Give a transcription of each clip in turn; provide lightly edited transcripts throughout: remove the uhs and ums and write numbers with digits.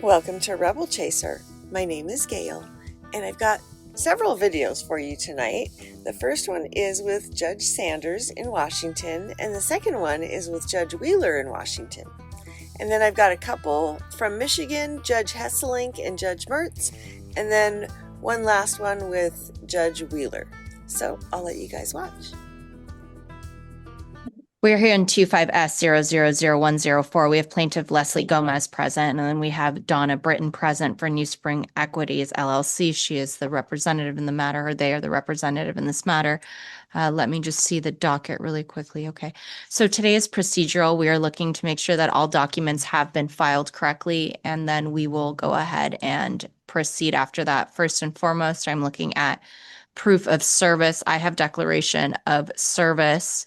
Welcome to Rebel Chaser. My name is Gail, and I've got several videos for you tonight. The first one is with Judge Sanders in Washington, and the second one is with Judge Wheeler in Washington. And then I've got a couple from Michigan, Judge Hesselink and Judge Mertz, and then one last one with Judge Wheeler. So I'll let you guys watch. We're here in 25S000104. We have plaintiff Leslie Gomez present, and then we have Donna Britton present for New Spring Equities LLC. She is the representative in the matter, or they are the representative in this matter. Let me just see the docket really quickly. Okay. So today is procedural. We are looking to make sure that all documents have been filed correctly, and then we will go ahead and proceed after that. First and foremost, I'm looking at proof of service. I have declaration of service.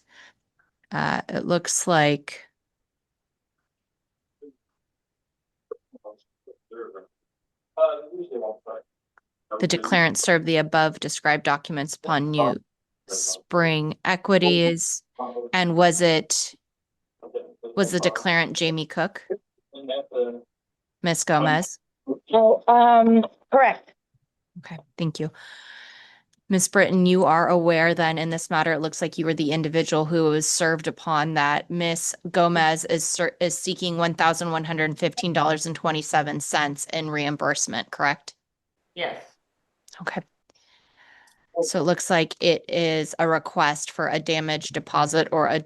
It looks like the declarant served the above described documents upon New Spring Equities. And was the declarant Jamie Cook? Ms. Gomez? Correct. Okay, thank you. Ms. Britton, you are aware then in this matter, it looks like you were the individual who was served upon that Ms. Gomez is seeking $1,115.27 in reimbursement, correct? Yes. Okay. So it looks like it is a request for a damage deposit or a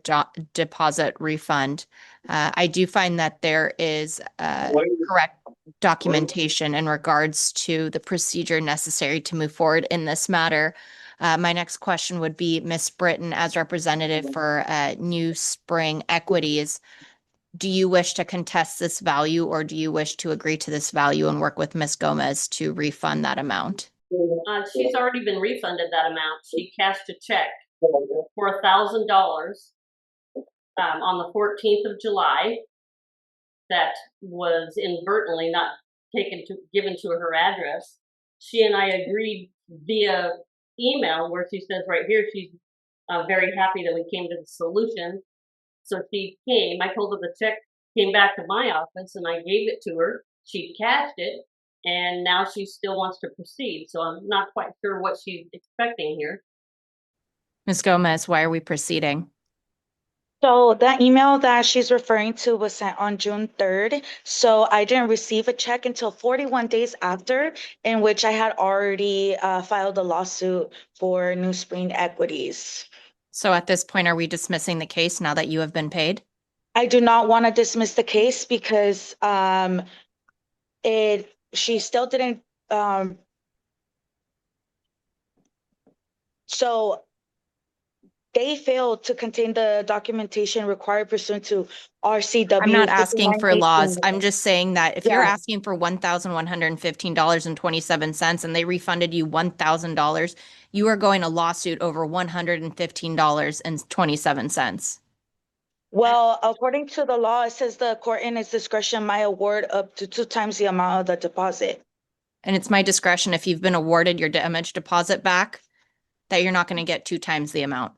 deposit refund. I do find that there is correct documentation in regards to the procedure necessary to move forward in this matter. My next question would be, Ms. Britton, as representative for New Spring Equities, do you wish to contest this value, or do you wish to agree to this value and work with Ms. Gomez to refund that amount? She's already been refunded that amount. She cashed a check for $1,000 on the 14th of July that was inadvertently not given to her address. She and I agreed via email, where she says right here she's very happy that we came to the solution. So she came. I told her the check came back to my office, and I gave it to her. She cashed it, and now she still wants to proceed. So I'm not quite sure what she's expecting here. Ms. Gomez, why are we proceeding? So that email that she's referring to was sent on June 3rd. So I didn't receive a check until 41 days after, in which I had already filed a lawsuit for New Spring Equities. So at this point, are we dismissing the case now that you have been paid? I do not want to dismiss the case because she still didn't. So they failed to contain the documentation required pursuant to RCW. I'm not asking for laws. I'm just saying that if you're Yeah. asking for $1,115.27 and they refunded you $1,000, you are going to lawsuit over $115.27. Well, according to the law, it says the court in its discretion might award up to 2 times the amount of the deposit. And it's my discretion, if you've been awarded your damage deposit back, that you're not going to get 2 times the amount.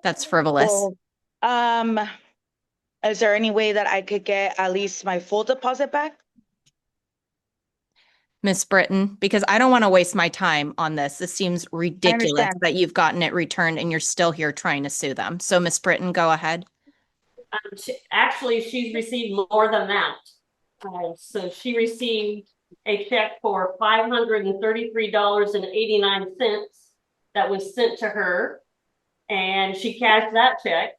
That's frivolous. Well, is there any way that I could get at least my full deposit back? Miss Britton, because I don't want to waste my time on this. This seems ridiculous that you've gotten it returned and you're still here trying to sue them. So Miss Britton, go ahead. Actually, she's received more than that. So she received a check for $533.89 that was sent to her, and she cashed that check.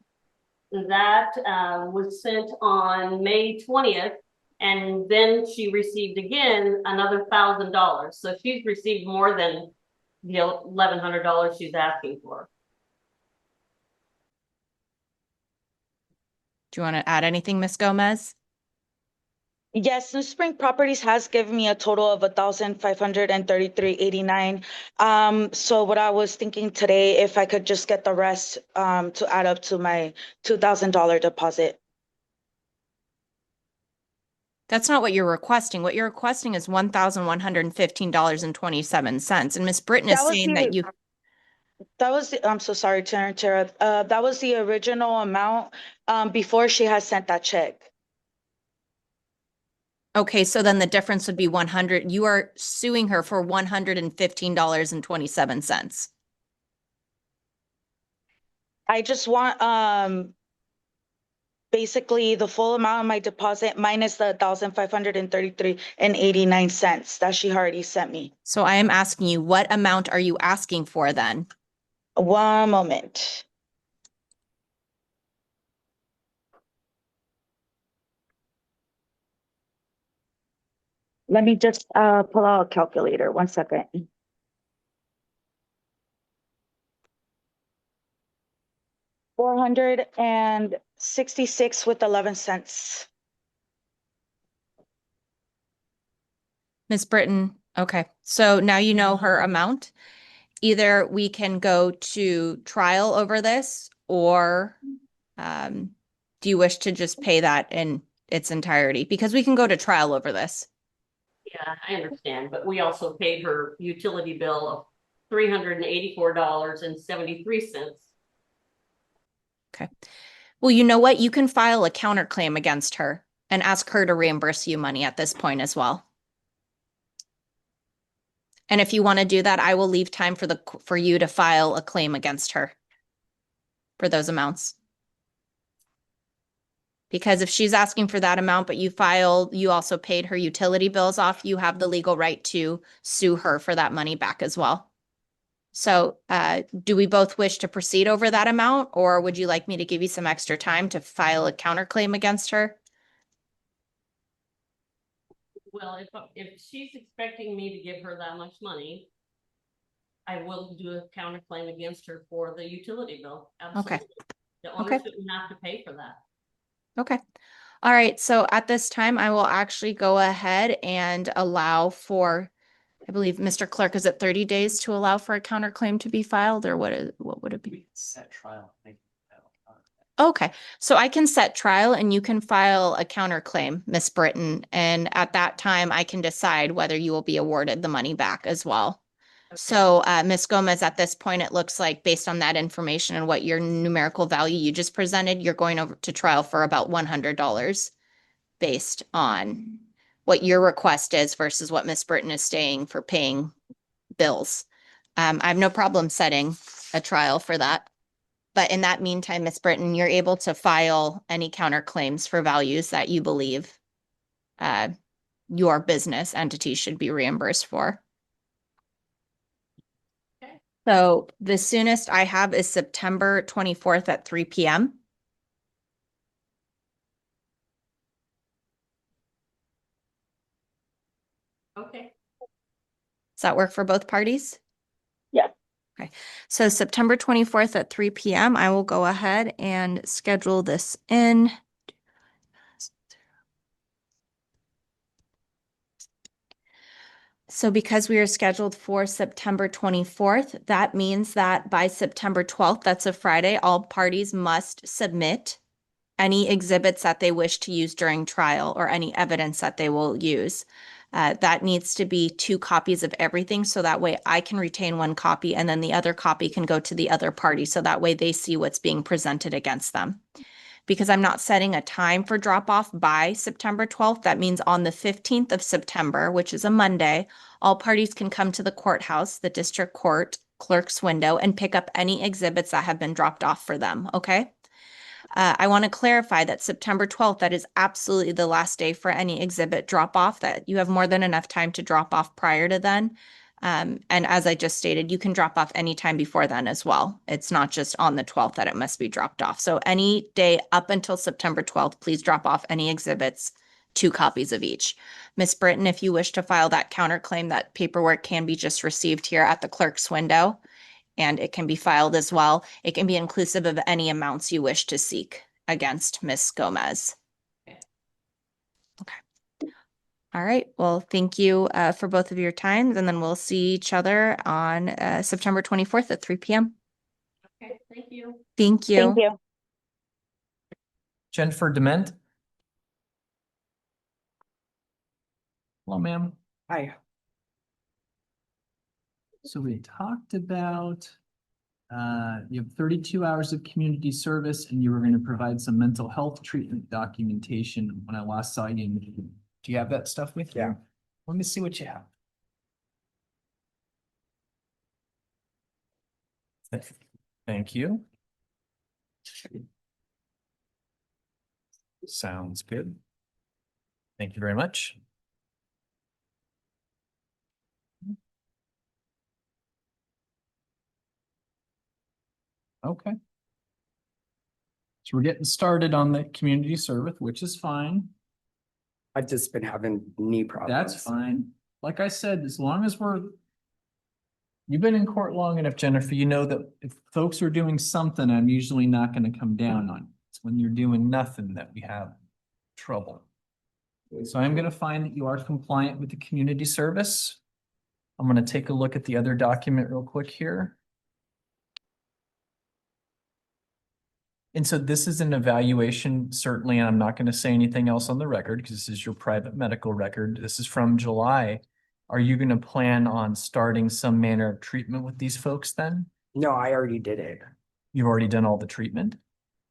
That was sent on May 20th, and then she received again another $1,000. So she's received more than the $1,100 she's asking for. Do you want to add anything, Miss Gomez? Yes, New Spring Properties has given me a total of $1,533.89. So what I was thinking today, if I could just get the rest to add up to my $2,000 deposit. That's not what you're requesting. What you're requesting is $1,115.27. And Miss Britton is saying that you. That was I'm so sorry to interrupt. That was the original amount before she had sent that check. Okay, so then the difference would be 100. You are suing her for $115.27. I just want basically the full amount of my deposit minus the 1,533.89 that she already sent me. So I am asking you, what amount are you asking for then? One moment. Let me just pull out a calculator. 1 second. 466 with 11 cents. Miss Britton, okay. So now you know her amount. Either we can go to trial over this, or do you wish to just pay that in its entirety? Because we can go to trial over this. Yeah, I understand, but we also paid her utility bill of $384.73. Okay. Well, you know what? You can file a counterclaim against her and ask her to reimburse you money at this point as well. And if you want to do that, I will leave time for you to file a claim against her for those amounts. Because if she's asking for that amount, but you also paid her utility bills off, you have the legal right to sue her for that money back as well. So do we both wish to proceed over that amount, or would you like me to give you some extra time to file a counterclaim against her? Well, if she's expecting me to give her that much money, I will do a counterclaim against her for the utility bill. Absolutely. Okay. The owner shouldn't have to pay for that. Okay. All right. So at this time, I will actually go ahead and allow for, I believe, Mr. Clerk, is it 30 days to allow for a counterclaim to be filed, or what would it be? Set trial. Okay, so I can set trial and you can file a counterclaim, Miss Britton, and at that time I can decide whether you will be awarded the money back as well. Okay. So, Ms. Gomez, at this point, it looks like based on that information and what your numerical value you just presented, you're going over to trial for about $100 based on what your request is versus what Ms. Britton is saying for paying bills. I have no problem setting a trial for that. But in that meantime, Ms. Britton, you're able to file any counterclaims for values that you believe your business entity should be reimbursed for. Okay. So the soonest I have is September 24th at 3 p.m. Okay. Does that work for both parties? Yeah. Okay. So September 24th at 3 p.m., I will go ahead and schedule this in. So because we are scheduled for September 24th, that means that by September 12th, that's a Friday, all parties must submit any exhibits that they wish to use during trial or any evidence that they will use. That needs to be 2 copies of everything, so that way I can retain 1 copy and then the other copy can go to the other party, so that way they see what's being presented against them. Because I'm not setting a time for drop off by September 12th, that means on the 15th of September, which is a Monday, all parties can come to the courthouse, the district court clerk's window, and pick up any exhibits that have been dropped off for them, okay? I want to clarify that September 12th, that is absolutely the last day for any exhibit drop off, that you have more than enough time to drop off prior to then. And as I just stated, you can drop off any time before then as well. It's not just on the 12th that it must be dropped off. So any day up until September 12th, please drop off any exhibits, 2 copies of each. Miss Britton, if you wish to file that counterclaim, that paperwork can be just received here at the clerk's window, and it can be filed as well. It can be inclusive of any amounts you wish to seek against Miss Gomez. Okay. All right. Well, thank you for both of your times, and then we'll see each other on September 24th at 3 p.m. Okay. Thank you. Thank you. Thank you. Jennifer Dement. Hello, ma'am. Hi. So we talked about you have 32 hours of community service and you were going to provide some mental health treatment documentation when I last saw you in Do you have that stuff with you? Yeah. Let me see what you have. Thank you. Sounds good. Thank you very much. Okay. So we're getting started on the community service, which is fine. I've just been having knee problems. That's fine. Like I said, as long as you've been in court long enough, Jennifer, you know that if folks are doing something, I'm usually not going to come down on you. It's when you're doing nothing that we have trouble. So I'm going to find that you are compliant with the community service. I'm going to take a look at the other document real quick here. And so this is an evaluation, certainly, and I'm not going to say anything else on the record because this is your private medical record. This is from July. Are you going to plan on starting some manner of treatment with these folks then? No, I already did it. You've already done all the treatment?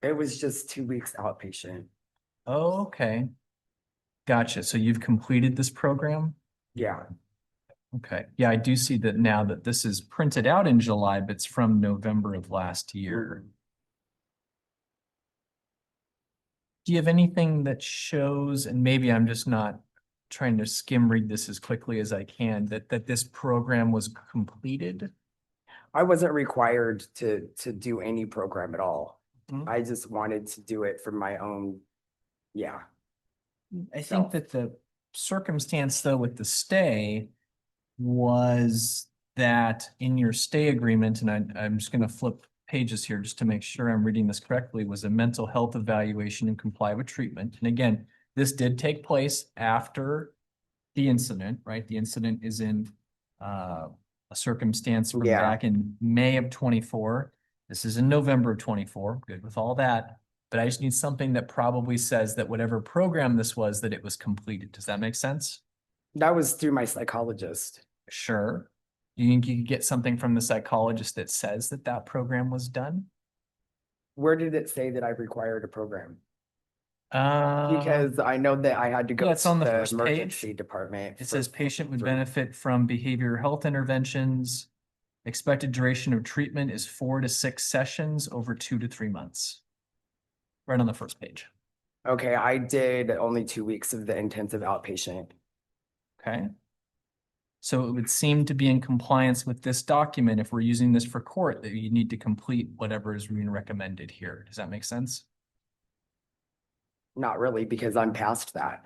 It was just 2 weeks outpatient. Oh, okay. Gotcha. So you've completed this program? Yeah. Okay. Yeah, I do see that now that this is printed out in July, but it's from November of last year. Do you have anything that shows, and maybe I'm just not trying to skim read this as quickly as I can, that this program was completed? I wasn't required to do any program at all. Mhm. I just wanted to do it for my own. Yeah. I think that the circumstance though with the stay was that in your stay agreement, and I'm just going to flip pages here just to make sure I'm reading this correctly, was a mental health evaluation and comply with treatment. And again, this did take place after the incident, right? The incident is in a circumstance from Yeah. back in May of 24. This is in November of 24. Good with all that. But I just need something that probably says that whatever program this was, that it was completed. Does that make sense? That was through my psychologist. Sure. You think you could get something from the psychologist that says that that program was done? Where did it say that I required a program? Because Because I know that I had to go yeah, it's to on the the first page. emergency department. it says patient would for- benefit from behavioral health interventions. Expected duration of treatment is 4 to 6 sessions over 2 to 3 months. Right on the first page. Okay, I did only 2 weeks of the intensive outpatient. Okay. So it would seem to be in compliance with this document if we're using this for court that you need to complete whatever is being recommended here. Does that make sense? Not really, because I'm past that.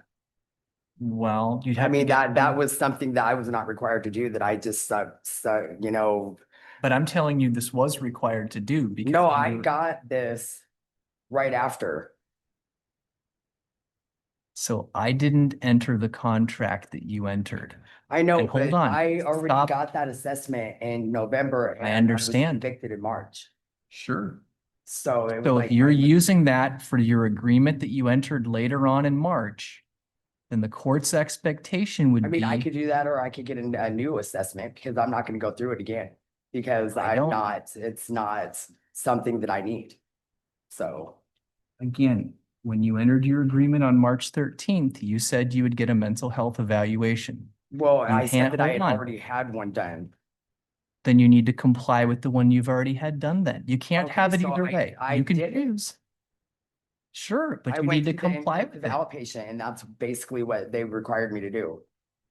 Well, you'd have I to mean, get that was something that I was not required to do, that I just, you know. But I'm telling you, this was required to do because No, you I were- got this right after. So I didn't enter the contract that you entered. I know, And hold but on, I already stop. got that assessment in November. and was understand. Convicted in March. Sure. So it was So like. if you're using that for your agreement that you entered later on in March, then the court's expectation would I mean, I be, could do that, or I could get a new assessment, because I'm not gonna go through it again. Because it's not something that I need. So, again, when you entered your agreement on March 13th, you said you would get a mental health evaluation. well, I can't said that I had hold on. already had one done. Then you need to comply with the one you've already had done then. You can't Okay, have it so either I- way. I You can did it. choose. Sure, but I you went need to the comply intensive with it. outpatient, and that's basically what they required me to do.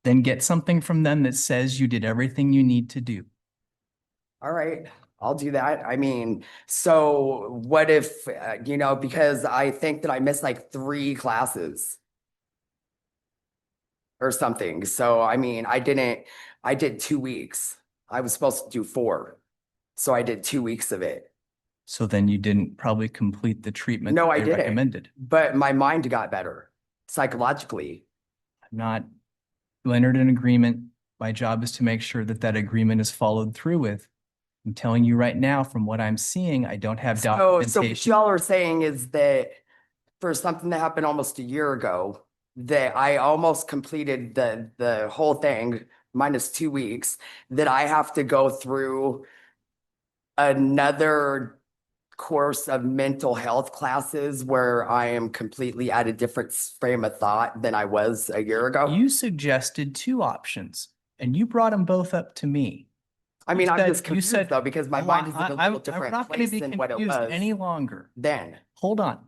Then get something from them that says you did everything you need to do. All right, I'll do that. I mean, so what if, because I think that I missed like 3 classes or something. So, I mean, I did 2 weeks. I was supposed to do 4. So I did 2 weeks of it. So then you didn't probably complete the treatment No, that I they didn't. recommended. But my mind got better psychologically. Not, you entered an agreement. My job is to make sure that that agreement is followed through with. I'm telling you right now, from what I'm seeing, I don't have So what documentation. y'all are saying is that for something that happened almost a year ago, that I almost completed the whole thing minus 2 weeks, that I have to go through another course of mental health classes where I am completely at a different frame of thought than I was a year ago. You suggested two options and you brought them both up to me. I mean, I'm said- just confused though, because my mind is in a I'm little different not going to place be than what it confused was any longer. then. Hold on.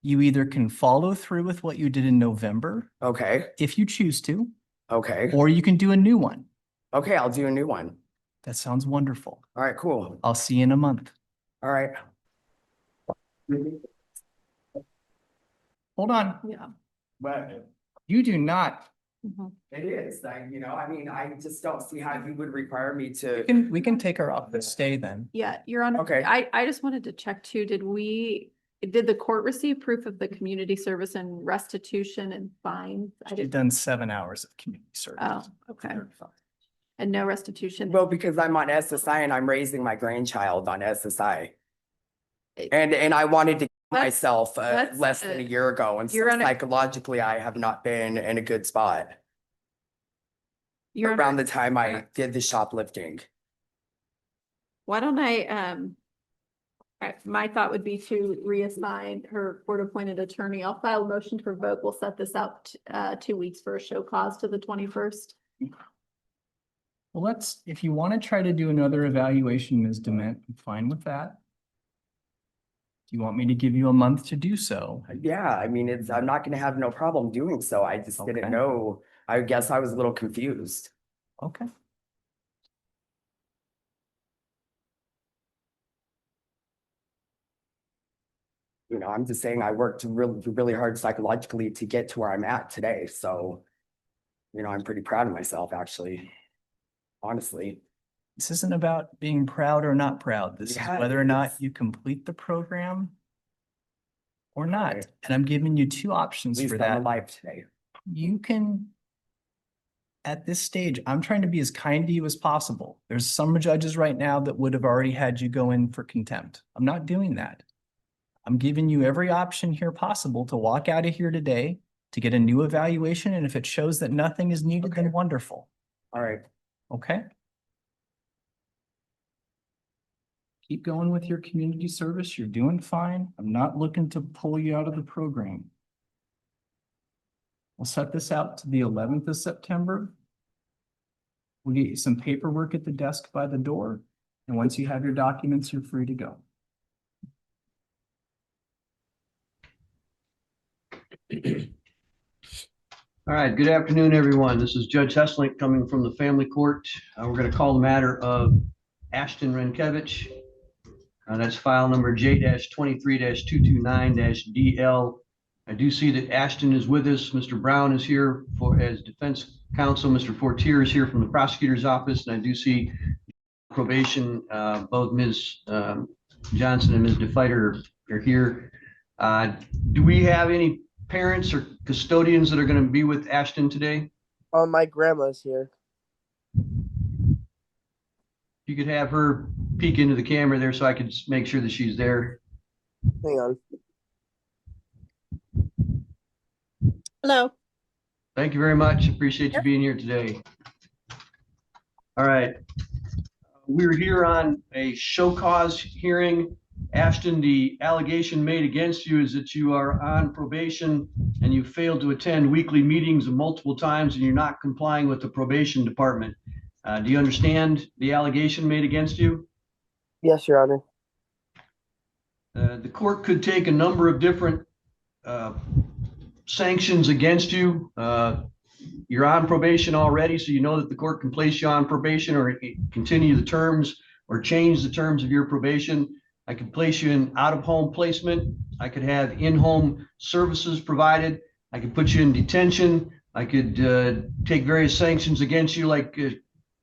You either can follow through with what you did in November Okay, if you choose to, okay, or you can do a new one. okay, I'll do a new one. That sounds wonderful. All right, cool. I'll see you in a month. All right. Hold on. Yeah. But You do not. it is, I mean, I just don't see how you would require me We to. can take her off the stay then. Yeah, Your Honor. Okay. I just wanted to check too, did the court receive proof of the community service and restitution and fines? I She's didn't, done 7 hours of community service. oh, okay. And no restitution? Well, because I'm on SSI and I'm raising my grandchild on SSI. It- And I wanted to give That's- myself that's, less than a year ago, and so Your Honor- psychologically, I have not been in a good spot Your around Honor, the time I did the shoplifting. why don't my thought would be to reassign her court-appointed attorney. I'll file a motion to revoke. We'll set this out 2 weeks for a show cause to the 21st. Well, if you want to try to do another evaluation, Ms. Dement, I'm fine with that. Do you want me to give you a month to do so? Yeah, I mean, I'm not gonna have no problem doing so. I just Okay. didn't know. I guess I was a little confused. Okay. I'm just saying I worked really, really hard psychologically to get to where I'm at today, so. I'm pretty proud of myself, actually. Honestly. This isn't about being proud or not proud. This is Yeah, whether or not it's- you complete the program or not. Okay. And I'm giving you two At options least for I'm that. alive today. You can, at this stage, I'm trying to be as kind to you as possible. There's some judges right now that would have already had you go in for contempt. I'm not doing that. I'm giving you every option here possible to walk out of here today, to get a new evaluation, and if it shows that nothing is needed, then wonderful. All right. Okay? Keep going with your community service. You're doing fine. I'm not looking to pull you out of the program. We'll set this out to the 11th of September. We'll get you some paperwork at the desk by the door. And once you have your documents, you're free to go. All right, good afternoon, everyone. This is Judge Hesslink coming from the family court. We're going to call the matter of Ashton Renkevich. That's file number J-23-229-DL. I do see that Ashton is with us. Mr. Brown is here as defense counsel. Mr. Fortier is here from the prosecutor's office. And I do see probation, both Ms. Johnson and Ms. DeFeiter are here. Do we have any parents or custodians that are going to be with Ashton today? My grandma's here. You could have her peek into the camera there so I could just make sure that she's there. Hang on. Hello. Thank you very much. Appreciate you being here today. All right. We're here on a show cause hearing. Ashton, the allegation made against you is that you are on probation and you failed to attend weekly meetings multiple times and you're not complying with the probation department. Do you understand the allegation made against you? Yes, Your Honor. The court could take a number of different sanctions against you. You're on probation already, so you know that the court can place you on probation or continue the terms or change the terms of your probation. I could place you in out-of-home placement. I could have in-home services provided. I could put you in detention. I could take various sanctions against you like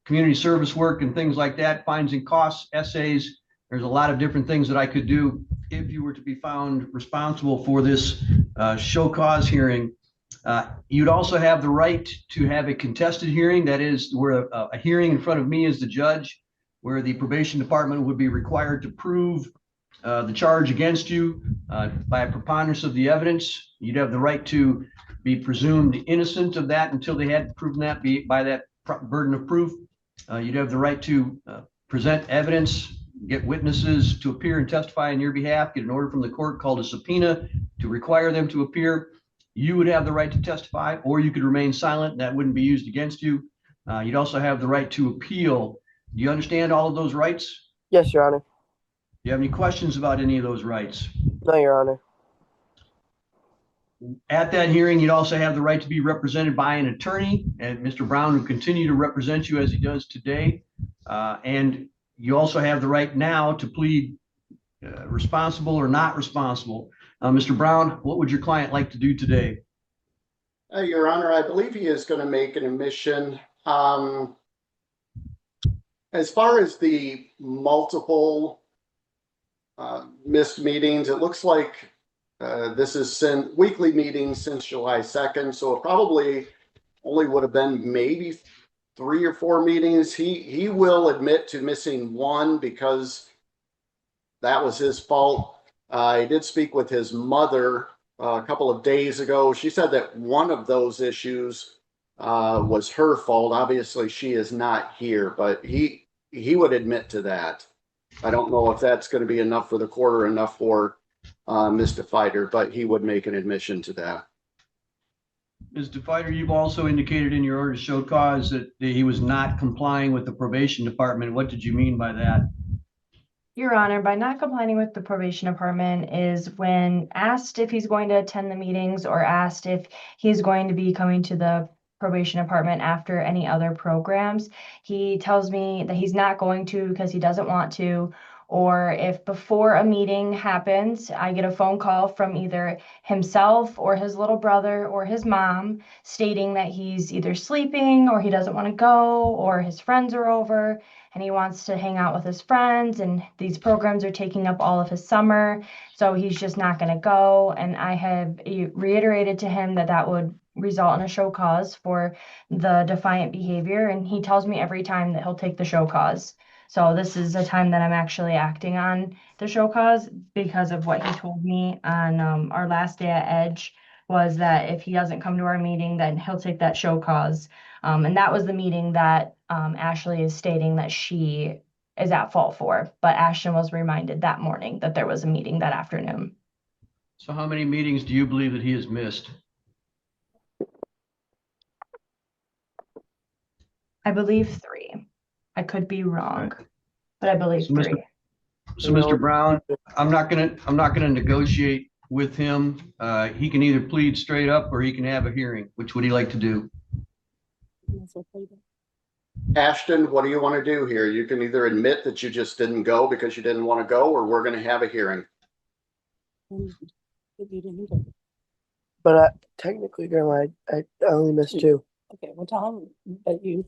community service work and things like that, fines and costs, essays. There's a lot of different things that I could do if you were to be found responsible for this show cause hearing. You'd also have the right to have a contested hearing. That is where a hearing in front of me as the judge, where the probation department would be required to prove the charge against you by a preponderance of the evidence. You'd have the right to be presumed innocent of that until they had proven that by that burden of proof. You'd have the right to present evidence get witnesses to appear and testify on your behalf, get an order from the court called a subpoena to require them to appear, you would have the right to testify, or you could remain silent, and that wouldn't be used against you. You'd also have the right to appeal. Do you understand all of those rights? Yes, Your Honor. Do you have any questions about any of those rights? No, Your Honor. At that hearing, you'd also have the right to be represented by an attorney, and Mr. Brown will continue to represent you as he does today. And you also have the right now to plead responsible or not responsible. Mr. Brown, what would your client like to do today? Your Honor, I believe he is going to make an admission. As far as the multiple missed meetings, it looks like this is weekly meetings since July 2nd, so it probably only would have been maybe 3 or 4 meetings. He will admit to missing one because that was his fault. I did speak with his mother a couple of days ago. She said that one of those issues was her fault. Obviously, she is not here, but he would admit to that. I don't know if that's going to be enough for the court or enough for Ms. DeFider, but he would make an admission to that. Ms. DeFider, you've also indicated in your order to show cause that he was not complying with the probation department. What did you mean by that? Your Honor, by not complying with the probation department is when asked if he's going to attend the meetings or asked if he's going to be coming to the probation department after any other programs, he tells me that he's not going to because he doesn't want to. Or if before a meeting happens, I get a phone call from either himself or his little brother or his mom stating that he's either sleeping or he doesn't want to go or his friends are over and he wants to hang out with his friends and these programs are taking up all of his summer, so he's just not going to go. And I have reiterated to him that that would result in a show cause for the defiant behavior, and he tells me every time that he'll take the show cause. So this is a time that I'm actually acting on the show cause because of what he told me on our last day at Edge, was that if he doesn't come to our meeting, then he'll take that show cause. And that was the meeting that Ashley is stating that she is at fault for. But Ashton was reminded that morning that there was a meeting that afternoon. So how many meetings do you believe that he has missed? I believe 3. I could be wrong, but I believe So 3. So Mr. Brown, I'm not gonna negotiate with him. He can either plead straight up or he can have a hearing. Which would he like to do? Ashton, what do you want to do here? You can either admit that you just didn't go because you didn't want to go, or we're going to have a hearing. But technically, Grandma, I only missed 2. Okay, well, tell him that you.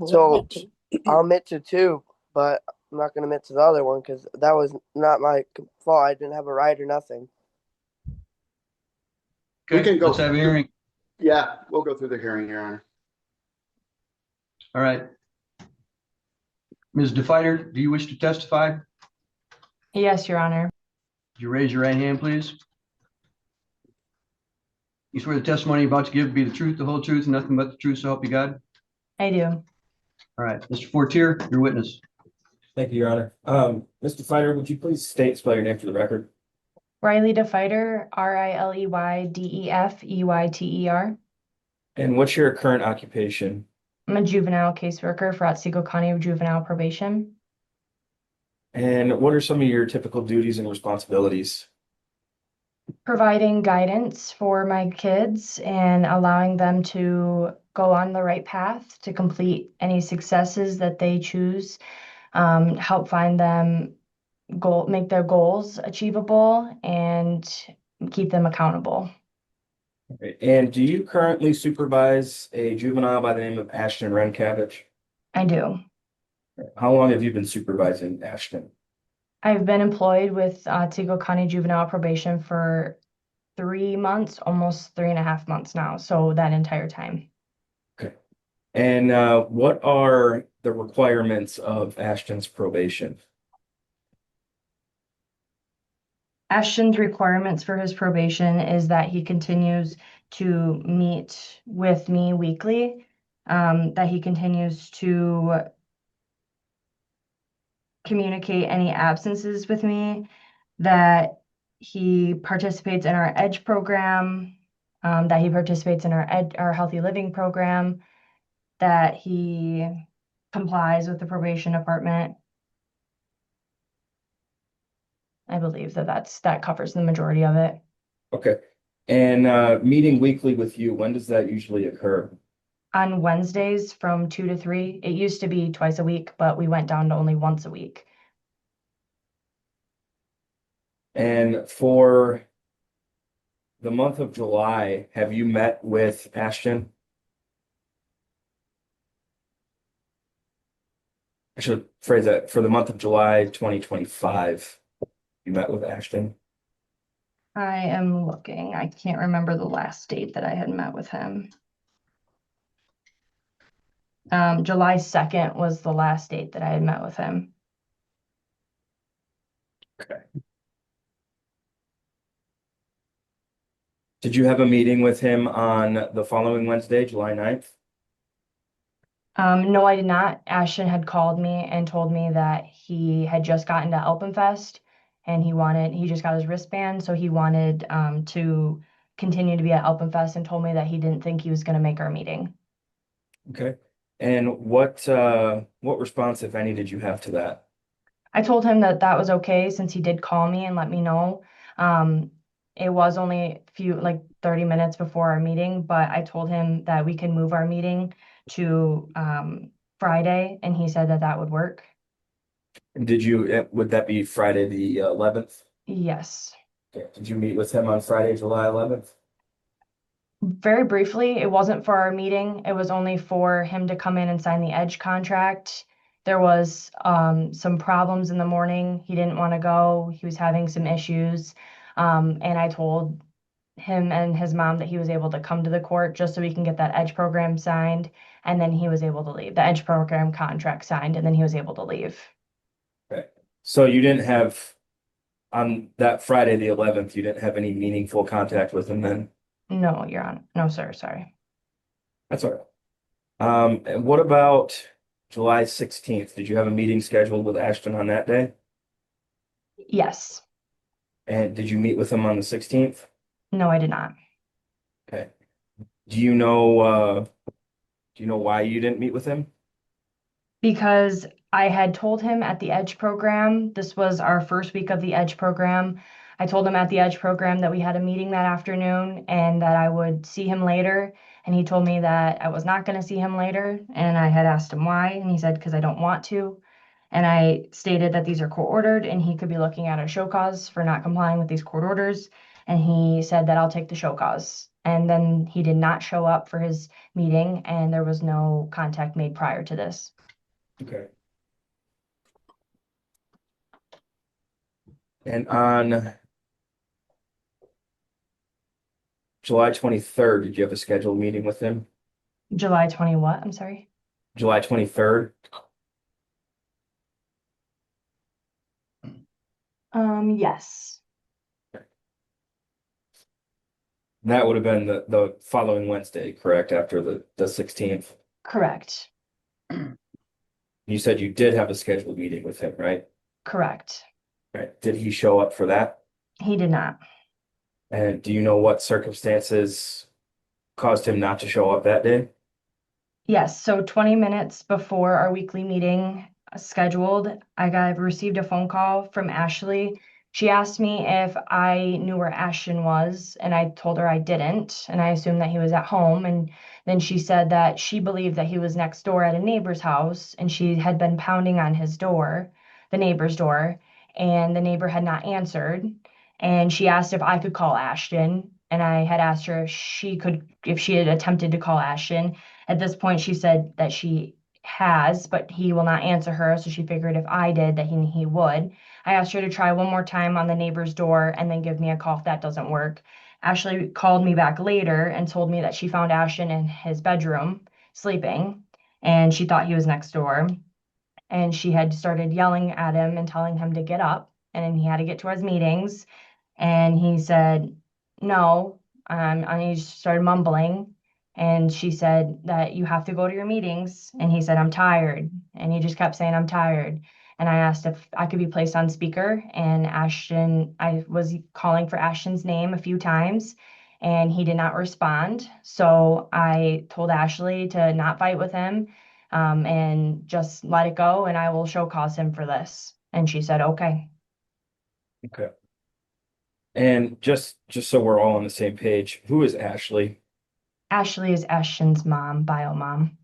So I'll admit to 2, but I'm not going to admit to the other one because that was not my fault. I didn't have a right or nothing. We can go. Let's have a hearing. Yeah, we'll go through the hearing, Your Honor. All right. Ms. DeFider, do you wish to testify? Yes, Your Honor. Could you raise your right hand, please? You swear the testimony you're about to give be the truth, the whole truth, and nothing but the truth, so help you God? I do. All right, Mr. Fortier, your witness. Thank you, Your Honor. Mr. Fighter, would you please spell your name for the record? Riley DeFider, RILEYDEFEYTER. And what's your current occupation? I'm a juvenile caseworker for Otsego County Juvenile Probation. And what are some of your typical duties and responsibilities? Providing guidance for my kids and allowing them to go on the right path to complete any successes that they choose, help find them make their goals achievable and keep them accountable. Okay. And do you currently supervise a juvenile by the name of Ashton Renkavich? I do. How long have you been supervising Ashton? I've been employed with Otsego County Juvenile Probation for 3 months, almost 3.5 months now. So that entire time. Okay. And what are the requirements of Ashton's probation? Ashton's requirements for his probation is that he continues to meet with me weekly, that he continues to communicate any absences with me, that he participates in our EDGE program, that he participates in our Healthy Living program, that he complies with the probation department. I believe that covers the majority of it. Okay. And meeting weekly with you, when does that usually occur? On Wednesdays from 2 to 3. It used to be twice a week, but we went down to only once a week. And for the month of July, have you met with Ashton? I should phrase that, for the month of July 2025, you met with Ashton? I am looking. I can't remember the last date that I had met with him. July 2nd was the last date that I had met with him. Okay. Did you have a meeting with him on the following Wednesday, July 9th? No, I did not. Ashton had called me and told me that he had just gotten to Alpenfest and he just got his wristband, so he wanted to continue to be at Alpenfest, and told me that he didn't think he was going to make our meeting. Okay. And what response, if any, did you have to that? I told him that that was okay since he did call me and let me know. It was only like 30 minutes before our meeting, but I told him that we can move our meeting to Friday, and he said that that would work. And would that be Friday the 11th? Yes. Okay. Did you meet with him on Friday, July 11th? Very briefly, it wasn't for our meeting. It was only for him to come in and sign the EDGE contract. There was some problems in the morning. He didn't want to go. He was having some issues. And I told him and his mom that he was able to come to the court just so we can get that EDGE program signed. And then he was able to leave. The EDGE program contract signed, and then he was able to leave. Okay. So you didn't have, on that Friday, the 11th, you didn't have any meaningful contact with him then? No, Your Honor. No, sir. Sorry. That's all right. And what about July 16th? Did you have a meeting scheduled with Ashton on that day? Yes. And did you meet with him on the 16th? No, I did not. Okay. Do you know why you didn't meet with him? Because I had told him at the EDGE program, this was our first week of the EDGE program. I told him at the EDGE program that we had a meeting that afternoon and that I would see him later. And he told me that I was not going to see him later. And I had asked him why. And he said, because I don't want to. And I stated that these are court ordered and he could be looking at a show cause for not complying with these court orders. And he said that I'll take the show cause. And then he did not show up for his meeting, and there was no contact made prior to this. Okay. And on July 23rd, did you have a scheduled meeting with him? July 20 what? I'm sorry. July 23rd? Yes. That would have been the following Wednesday, correct? After the 16th. Correct. You said you did have a scheduled meeting with him, right? Correct. Right. Did he show up for that? He did not. And do you know what circumstances caused him not to show up that day? Yes. So 20 minutes before our weekly meeting scheduled, I received a phone call from Ashley. She asked me if I knew where Ashton was, and I told her I didn't, and I assumed that he was at home. And then she said that she believed that he was next door at a neighbor's house, and she had been pounding on his door, the neighbor's door, and the neighbor had not answered. And she asked if I could call Ashton, and I had asked her if she had attempted to call Ashton. At this point, she said that she has, but he will not answer her, so she figured if I did, that he would. I asked her to try one more time on the neighbor's door and then give me a call if that doesn't work. Ashley called me back later and told me that she found Ashton in his bedroom sleeping, and she thought he was next door. And she had started yelling at him and telling him to get up, and he had to get to his meetings. And he said, no, and he started mumbling. And she said that you have to go to your meetings. And he said, I'm tired. And he just kept saying, I'm tired. and I asked if I could be placed on speaker, and I was calling for Ashton's name a few times and he did not respond. So I told Ashley to not fight with him, and just let it go, and I will show cause him for this. And she said, okay. Okay. And just so we're all on the same page, who is Ashley? Ashley is Ashton's mom, bio mom.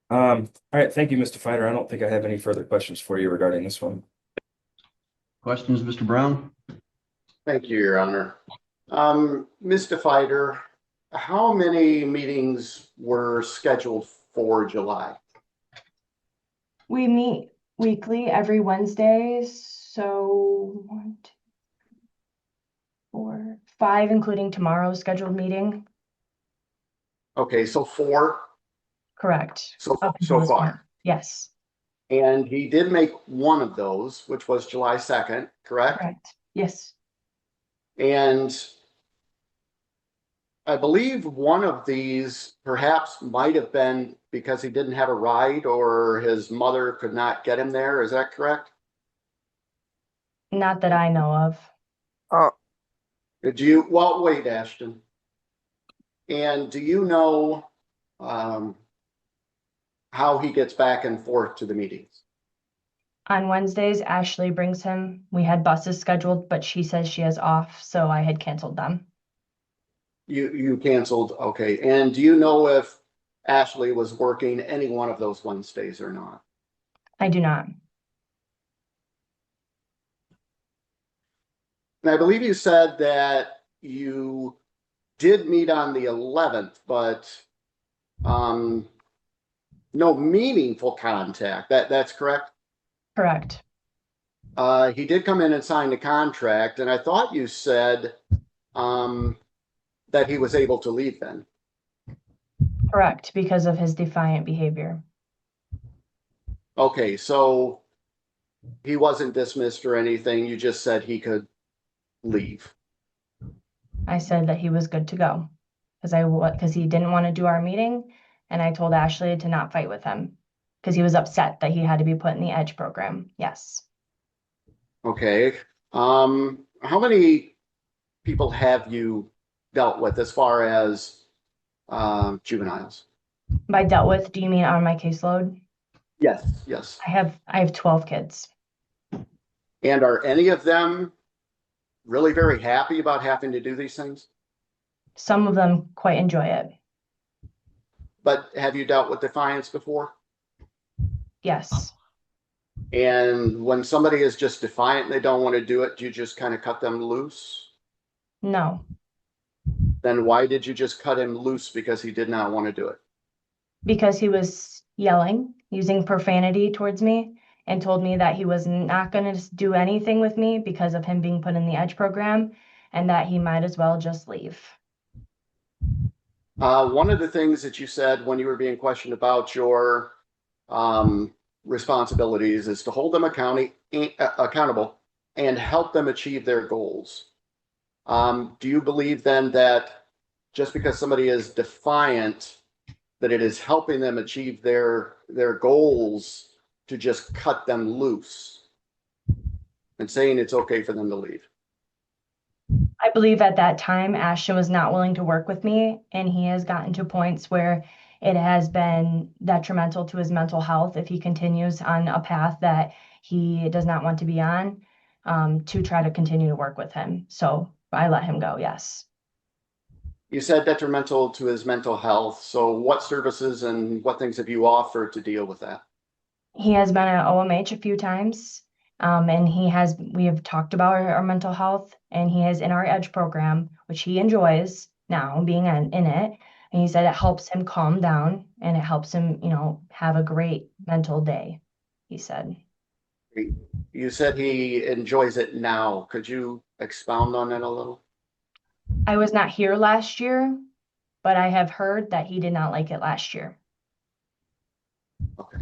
All right, thank you, Mr. Fighter. I don't think I have any further questions for you regarding this one. Questions, Mr. Brown? Thank you, Your Honor. Mr. Fighter, how many meetings were scheduled for July? We meet weekly every Wednesday, so 1, 2, 4, 5, including tomorrow's scheduled meeting. Okay, so 4 Correct. so Up until this far. point. Yes, And he did make one of those, which was July 2nd, correct? correct. Yes, And I believe one of these perhaps might have been because he didn't have a ride or his mother could not get him there. Is that correct? not that I know of. Oh, Well, wait, Ashton. And do you know how he gets back and forth to the meetings? On Wednesdays, Ashley brings him. We had buses scheduled, but she says she has off, so I had canceled them. You canceled, okay. And do you know if Ashley was working any one of those Wednesdays or not? I do not. And I believe you said that you did meet on the 11th, but no meaningful contact. That's correct? Correct. He did come in and sign the contract, and I thought you said that he was able to leave then. Correct, because of his defiant behavior. Okay, so he wasn't dismissed or anything. You just said he could leave. I said that he was good to go because he didn't want to do our meeting, and I told Ashley to not fight with him because he was upset that he had to be put in the EDGE program. Yes. Okay. How many people have you dealt with as far as juveniles? By dealt with, do you mean on my caseload? Yes. I have 12 kids. And are any of them really very happy about having to do these things? Some of them quite enjoy it. But have you dealt with defiance before? Yes. And when somebody is just defiant and they don't want to do it, do you just kind of cut them loose? No, Then why did you just cut him loose because he did not want to do it? because he was yelling, using profanity towards me, and told me that he was not going to do anything with me because of him being put in the EDGE program, and that he might as well just leave. One of the things that you said when you were being questioned about your responsibilities is to hold them accountable and help them achieve their goals. Do you believe then that just because somebody is defiant, that it is helping them achieve their goals to just cut them loose and saying it's okay for them to leave? I believe at that time, Ashton was not willing to work with me, and he has gotten to points where it has been detrimental to his mental health if he continues on a path that he does not want to be on, to try to continue to work with him. So I let him go, yes. You said detrimental to his mental health. So what services and what things have you offered to deal with that? He has been at OMH a few times, and we have talked about our mental health, and he is in our EDGE program, which he enjoys now being in it. And he said it helps him calm down and it helps him, have a great mental day, he said. You said he enjoys it now. Could you expound on that a little? I was not here last year, but I have heard that he did not like it last year. Okay.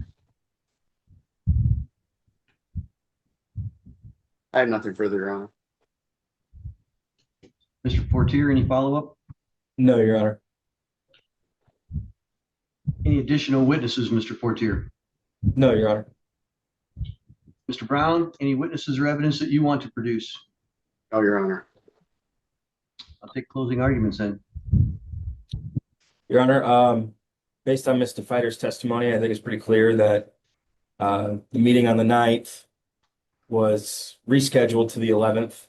I have nothing further, Your Honor. Mr. Fortier, any follow-up? No, Your Honor. Any additional witnesses, Mr. Fortier? No, Your Honor. Mr. Brown, any witnesses or evidence that you want to produce? No, Your Honor. I'll take closing arguments then. Your Honor, based on Mr. Fighter's testimony, I think it's pretty clear that the meeting on the 9th was rescheduled to the 11th.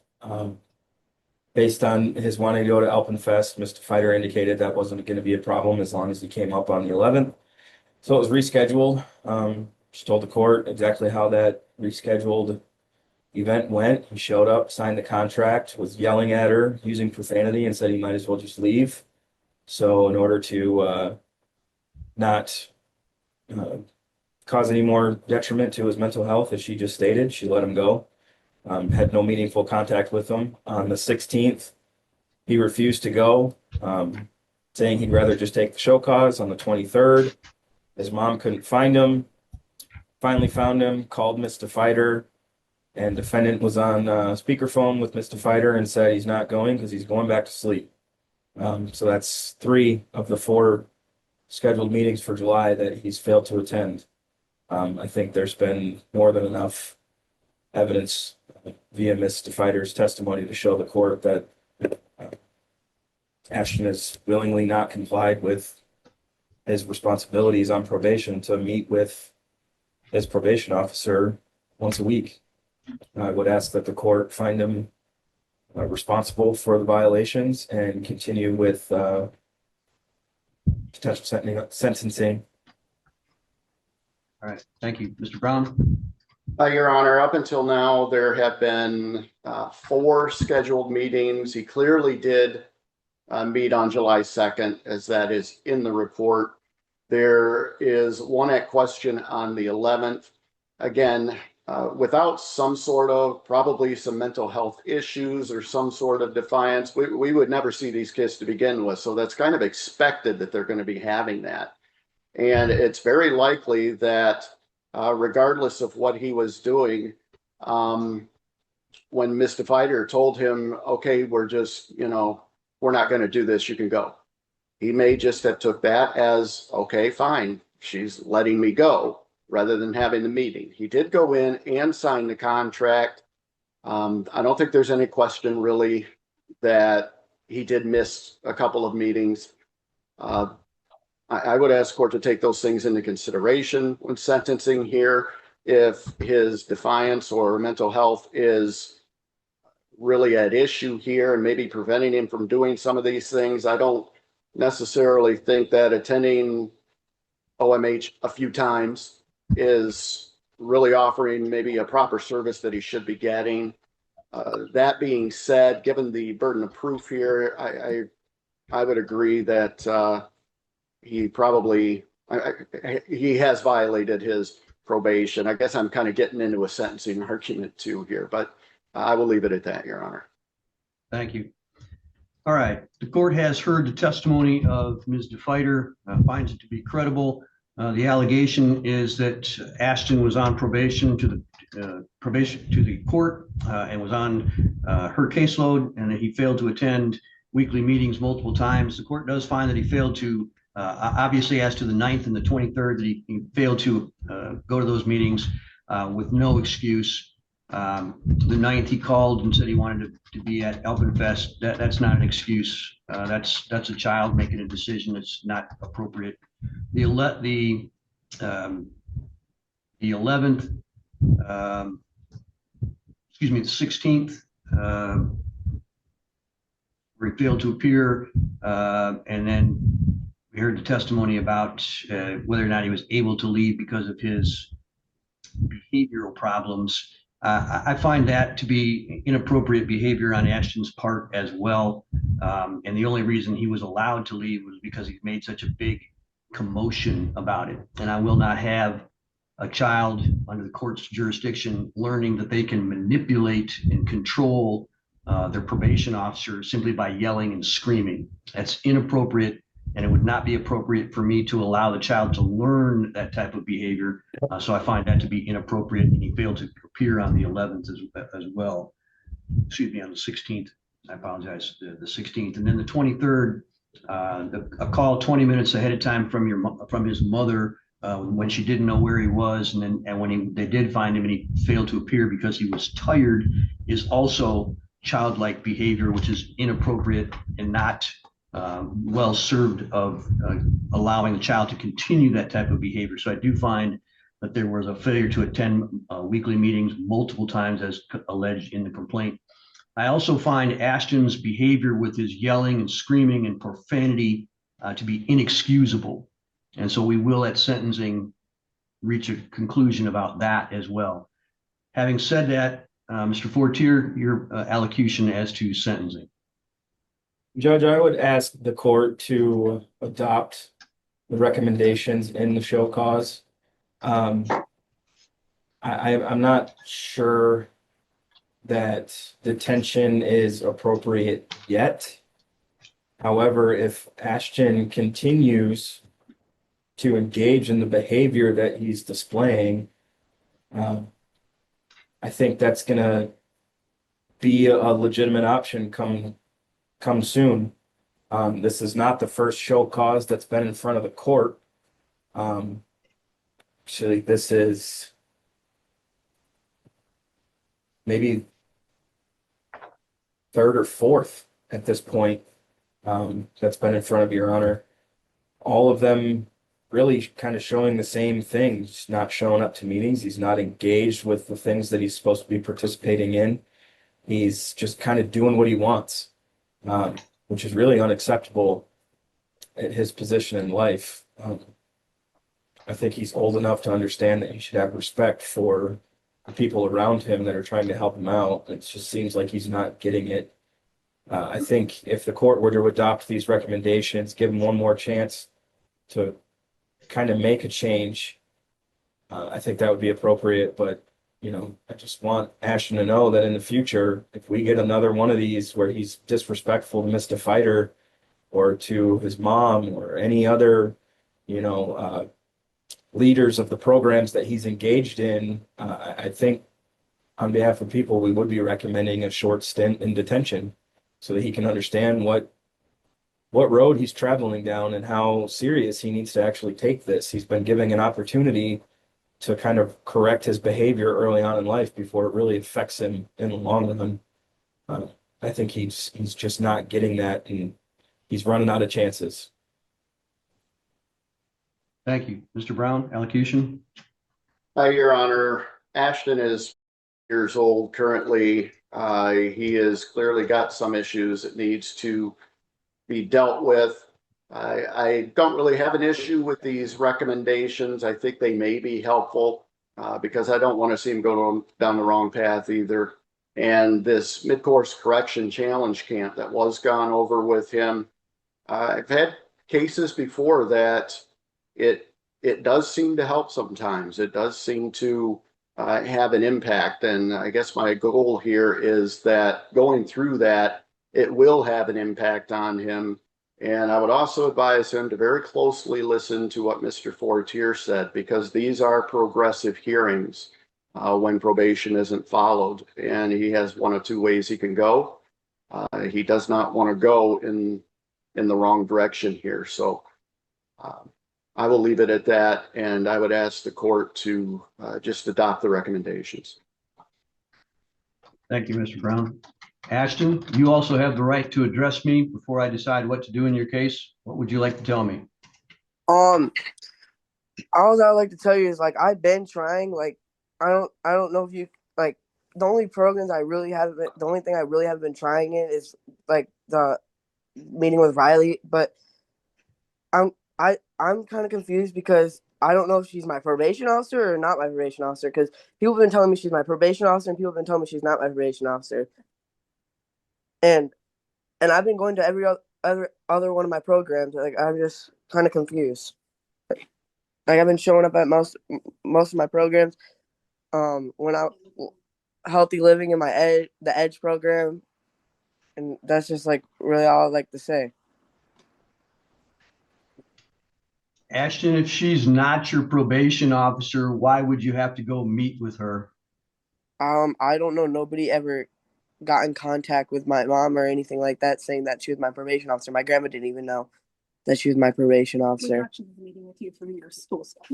Based on his wanting to go to Alpenfest, Mr. Fighter indicated that wasn't going to be a problem as long as he came up on the 11th. So it was rescheduled. She told the court exactly how that rescheduled event went. He showed up, signed the contract, was yelling at her, using profanity, and said he might as well just leave. So in order to not cause any more detriment to his mental health, as she just stated, she let him go. Had no meaningful contact with him. On the 16th, he refused to go, saying he'd rather just take the show cause. On the 23rd, his mom couldn't find him, finally found him, called Mr. Fighter, and defendant was on speakerphone with Mr. Fighter and said he's not going because he's going back to sleep. So that's 3 of the 4 scheduled meetings for July that he's failed to attend. I think there's been more than enough evidence via Mr. Fighter's testimony to show the court that Ashton has willingly not complied with his responsibilities on probation to meet with his probation officer once a week. I would ask that the court find him responsible for the violations and continue with potential sentencing. All right, thank you. Mr. Brown? Your Honor, up until now, there have been 4 scheduled meetings. He clearly did meet on July 2nd, as that is in the report. There is one at question on the 11th. Again, without some sort of, probably some mental health issues or some sort of defiance, we would never see these kids to begin with. So that's kind of expected that they're going to be having that. And it's very likely that regardless of what he was doing, when Mr. Fighter told him, okay, we're just, we're not going to do this, you can go. He may just have took that as, okay, fine, she's letting me go, rather than having the meeting. He did go in and sign the contract. I don't think there's any question really that he did miss a couple of meetings. I would ask court to take those things into consideration when sentencing here. If his defiance or mental health is really at issue here and maybe preventing him from doing some of these things, I don't necessarily think that attending OMH a few times is really offering maybe a proper service that he should be getting. That being said, given the burden of proof here, I would agree that he probably he has violated his probation. I guess I'm kind of getting into a sentencing argument too here, but I will leave it at that, Your Honor. Thank you. All right, the court has heard the testimony of Ms. DeFighter, finds it to be credible. The allegation is that Ashton was on probation to the court and was on her caseload, and that he failed to attend weekly meetings multiple times. The court does find that he failed to, obviously as to the 9th and the 23rd, that he failed to go to those meetings with no excuse. The 9th he called and said he wanted to be at Alpenfest. That's not an excuse. That's a child making a decision that's not appropriate. The 11th, excuse me, the 16th, where he failed to appear, and then we heard the testimony about whether or not he was able to leave because of his behavioral problems. I find that to be inappropriate behavior on Ashton's part as well. And the only reason he was allowed to leave was because he made such a big commotion about it. And I will not have a child under the court's jurisdiction learning that they can manipulate and control their probation officer simply by yelling and screaming. That's inappropriate, and it would not be appropriate for me to allow the child to learn that type of behavior. So I find that to be inappropriate, and he failed to appear on the 11th as well. Excuse me, on the 16th. I apologize, the 16th. And then the 23rd, a call 20 minutes ahead of time from his mother when she didn't know where he was, and when they did find him and he failed to appear because he was tired, is also childlike behavior, which is inappropriate and not well served of allowing the child to continue that type of behavior. So I do find that there was a failure to attend weekly meetings multiple times as alleged in the complaint. I also find Ashton's behavior with his yelling and screaming and profanity to be inexcusable. And so we will at sentencing reach a conclusion about that as well. Having said that, Mr. Fortier, your allocution as to sentencing. Judge, I would ask the court to adopt the recommendations in the show cause. I'm not sure that detention is appropriate yet. However, if Ashton continues to engage in the behavior that he's displaying, I think that's going to be a legitimate option come soon. This is not the first show cause that's been in front of the court. Actually, this is maybe third or fourth at this point that's been in front of Your Honor. All of them really kind of showing the same thing. He's not showing up to meetings. He's not engaged with the things that he's supposed to be participating in. He's just kind of doing what he wants, which is really unacceptable at his position in life. I think he's old enough to understand that he should have respect for the people around him that are trying to help him out. It just seems like he's not getting it. I think if the court were to adopt these recommendations, give him one more chance to kind of make a change, I think that would be appropriate. But, you know, I just want Ashton to know that in the future, if we get another one of these where he's disrespectful to Mr. Fighter or to his mom or any other, you know, leaders of the programs that he's engaged in, I think on behalf of people, we would be recommending a short stint in detention so that he can understand what road he's traveling down and how serious he needs to actually take this. He's been given an opportunity to kind of correct his behavior early on in life before it really affects him in the long run. I think he's just not getting that, and he's running out of chances. Thank you. Mr. Brown, allocution. Your Honor, Ashton is years old currently. He has clearly got some issues that needs to be dealt with. I don't really have an issue with these recommendations. I think they may be helpful because I don't want to see him go down the wrong path either. And this mid-course correction challenge camp that was gone over with him, I've had cases before that it does seem to help sometimes. It does seem to have an impact. And I guess my goal here is that going through that, it will have an impact on him. And I would also advise him to very closely listen to what Mr. Fortier said, because these are progressive hearings when probation isn't followed. And he has one of two ways he can go. He does not want to go in the wrong direction here. So I will leave it at that, and I would ask the court to just adopt the recommendations. Thank you, Mr. Brown. Ashton, you also have the right to address me before I decide what to do in your case. What would you like to tell me? All I would like to tell you is, like, I've been trying. Like, I don't know if you, like, the only programs I really haven't been, the only thing I really have been trying in is like the meeting with Riley, but I'm kind of confused because I don't know if she's my probation officer or not my probation officer, because people have been telling me she's my probation officer and people have been telling me she's not my probation officer. And I've been going to every other one of my programs. Like, I'm just kind of confused. Like, I've been showing up at most of my programs. When I healthy living in the Edge program, and that's just like really all I'd like to say. Ashton, if she's not your probation officer, why would you have to go meet with her? I don't know. Nobody ever got in contact with my mom or anything like that, saying that she was my probation officer. My grandma didn't even know that she was my probation We officer. thought she was meeting with you for your school stuff.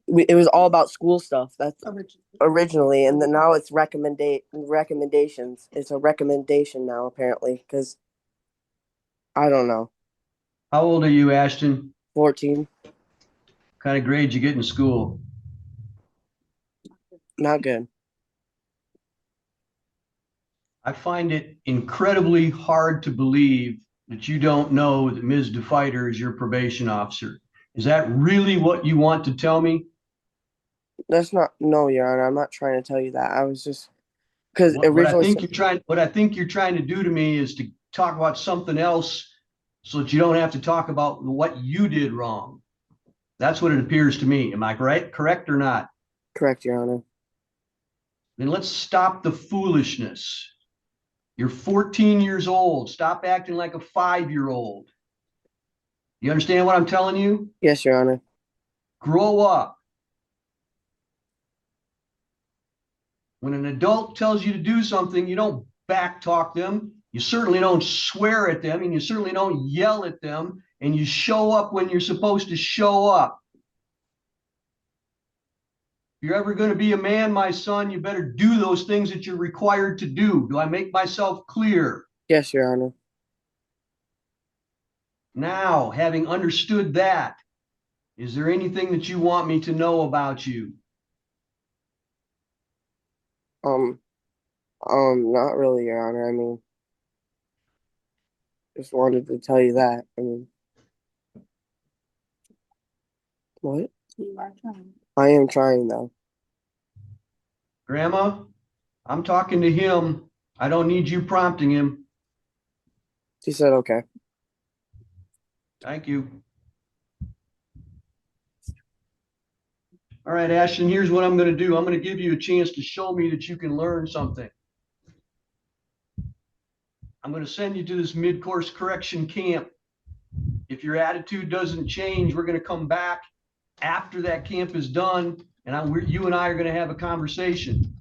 It was all about school stuff. That's Originally. originally, and then now it's recommendations. It's a recommendation now, apparently, because I don't know. How old are you, Ashton? 14, What kind of grades you get in school? not good. I find it incredibly hard to believe that you don't know that Ms. DeFider is your probation officer. Is that really what you want to tell me? That's not, no, Your Honor. I'm not trying to tell you that. I was just, because What I originally, think you're trying to do to me is to talk about something else so that you don't have to talk about what you did wrong. That's what it appears to me. Am I right? Correct or not? correct, Your Honor. Then let's stop the foolishness. You're 14 years old. Stop acting like a 5-year-old. You understand what I'm telling you? Yes, Your Honor. Grow up. When an adult tells you to do something, you don't backtalk them. You certainly don't swear at them, and you certainly don't yell at them, and you show up when you're supposed to show up. If you're ever going to be a man, my son, you better do those things that you're required to do. Do I make myself clear? Yes, Your Honor. Now, having understood that, is there anything that you want me to know about you? Not really, Your Honor. I mean, just wanted to tell you that. I mean, what? You are trying. I am trying, though. Grandma, I'm talking to him. I don't need you prompting him. She said, okay. Thank you. All right, Ashton, here's what I'm going to do. I'm going to give you a chance to show me that you can learn something. I'm going to send you to this mid-course correction camp. If your attitude doesn't change, we're going to come back after that camp is done, and you and I are going to have a conversation.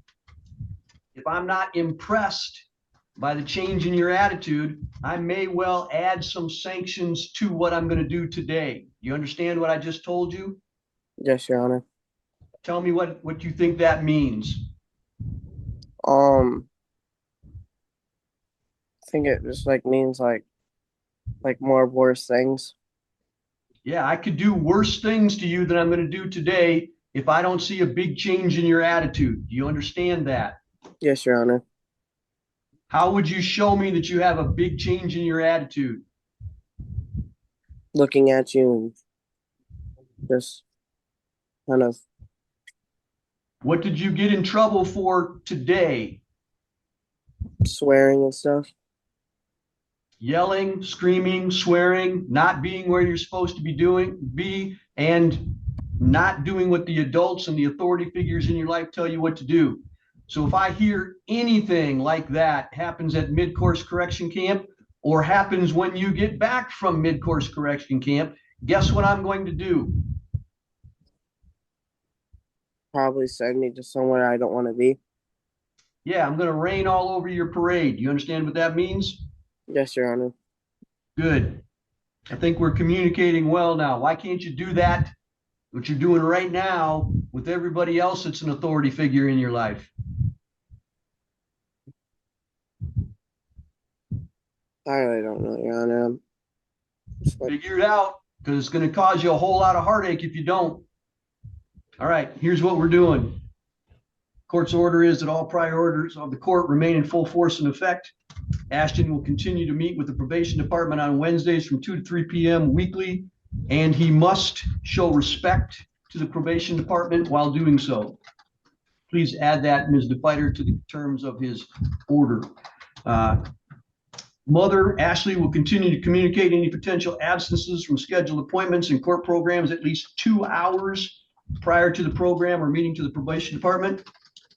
If I'm not impressed by the change in your attitude, I may well add some sanctions to what I'm going to do today. You understand what I just told you? Yes, Your Honor. Tell me what you think that means. I think it just means more worse things. Yeah, I could do worse things to you than I'm going to do today if I don't see a big change in your attitude. Do you understand that? Yes, Your Honor. How would you show me that you have a big change in your attitude? Looking at you and just kind of. What did you get in trouble for today? Swearing and stuff. Yelling, screaming, swearing, not being where you're supposed to be, and not doing what the adults and the authority figures in your life tell you what to do. So if I hear anything like that happens at mid-course correction camp or happens when you get back from mid-course correction camp, guess what I'm going to do? Probably send me to somewhere I don't want to be. Yeah, I'm going to rain all over your parade. You understand what that means? Yes, Your Honor. Good. I think we're communicating well now. Why can't you do that, what you're doing right now, with everybody else that's an authority figure in your life? I really don't know, Your Honor. Figure it out, because it's going to cause you a whole lot of heartache if you don't. All right, here's what we're doing. Court's order is that all prior orders of the court remain in full force and effect. Ashton will continue to meet with the probation department on Wednesdays from 2 to 3 p.m. weekly, and he must show respect to the probation department while doing so. Please add that, Ms. DeFider, to the terms of his order. Mother Ashley will continue to communicate any potential absences from scheduled appointments and court programs at least 2 hours prior to the program or meeting to the probation department.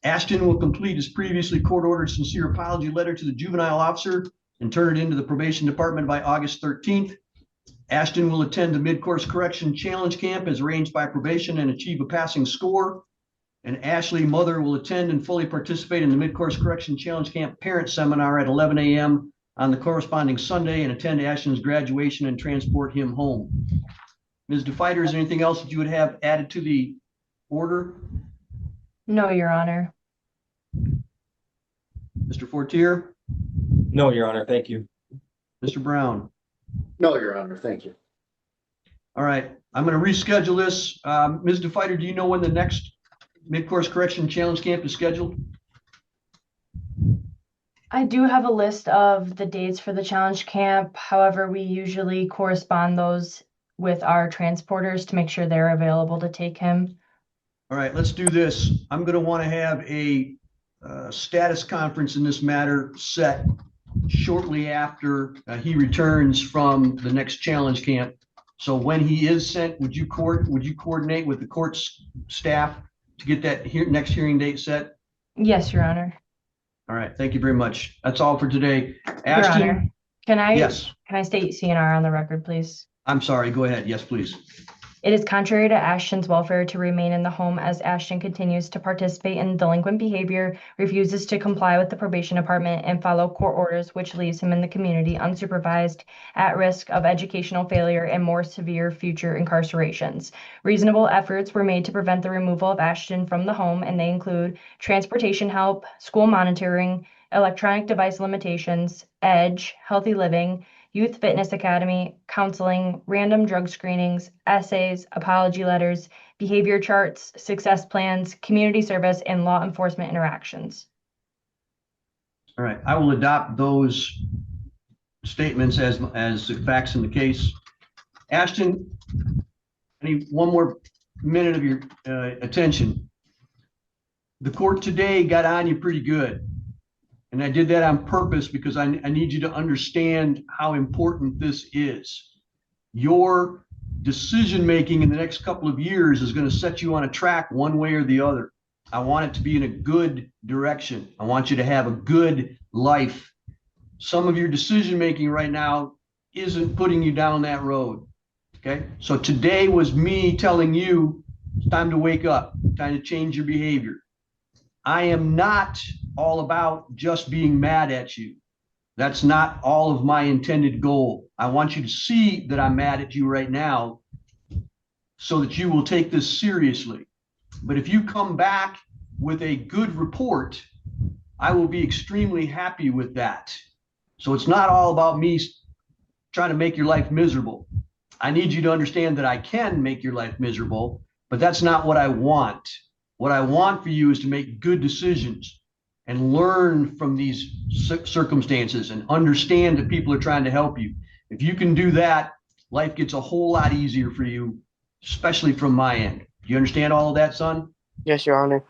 Ashton will complete his previously court-ordered sincere apology letter to the juvenile officer and turn it into the probation department by August 13th. Ashton will attend the mid-course correction challenge camp as arranged by probation and achieve a passing score. and Ashley Mother will attend and fully participate in the Mid-Course Correction Challenge Camp Parent Seminar at 11 a.m. on the corresponding Sunday and attend Ashton's graduation and transport him home. Ms. DeFider, is there anything else that you would have added to the order? No, Your Honor. Mr. Fortier? No, Your Honor, thank you. Mr. Brown? No, Your Honor, thank you. All right, I'm going to reschedule this. Ms. DeFider, do you know when the next Mid-Course Correction Challenge Camp is scheduled? I do have a list of the dates for the challenge camp. However, we usually correspond those with our transporters to make sure they're available to take him. All right, let's do this. I'm going to want to have a status conference in this matter set shortly after he returns from the next challenge camp. So when he is sent, would you coordinate with the court's staff to get that next hearing date set? Yes, Your Honor. All right, thank you very much. That's all for today. Your Ashton? Honor, can I Yes, state CNR on the record, please? I'm sorry, go ahead. Yes, please. It is contrary to Ashton's welfare to remain in the home as Ashton continues to participate in delinquent behavior, refuses to comply with the probation department, and follow court orders, which leaves him in the community unsupervised, at risk of educational failure and more severe future incarcerations. Reasonable efforts were made to prevent the removal of Ashton from the home, and they include transportation help, school monitoring, electronic device limitations, EDGE, healthy living, Youth Fitness Academy, counseling, random drug screenings, essays, apology letters, behavior charts, success plans, community service, and law enforcement interactions. All right, I will adopt those statements as the facts in the case. Ashton, I need one more minute of your attention. The court today got on you pretty good. And I did that on purpose because I need you to understand how important this is. Your decision-making in the next couple of years is going to set you on a track one way or the other. I want it to be in a good direction. I want you to have a good life. Some of your decision-making right now isn't putting you down that road. Okay. So today was me telling you it's time to wake up, time to change your behavior. I am not all about just being mad at you. That's not all of my intended goal. I want you to see that I'm mad at you right now so that you will take this seriously. But if you come back with a good report, I will be extremely happy with that. So it's not all about me trying to make your life miserable. I need you to understand that I can make your life miserable, but that's not what I want. What I want for you is to make good decisions and learn from these circumstances and understand that people are trying to help you. If you can do that, life gets a whole lot easier for you, especially from my end. Do you understand all of that, son? Yes, Your Honor.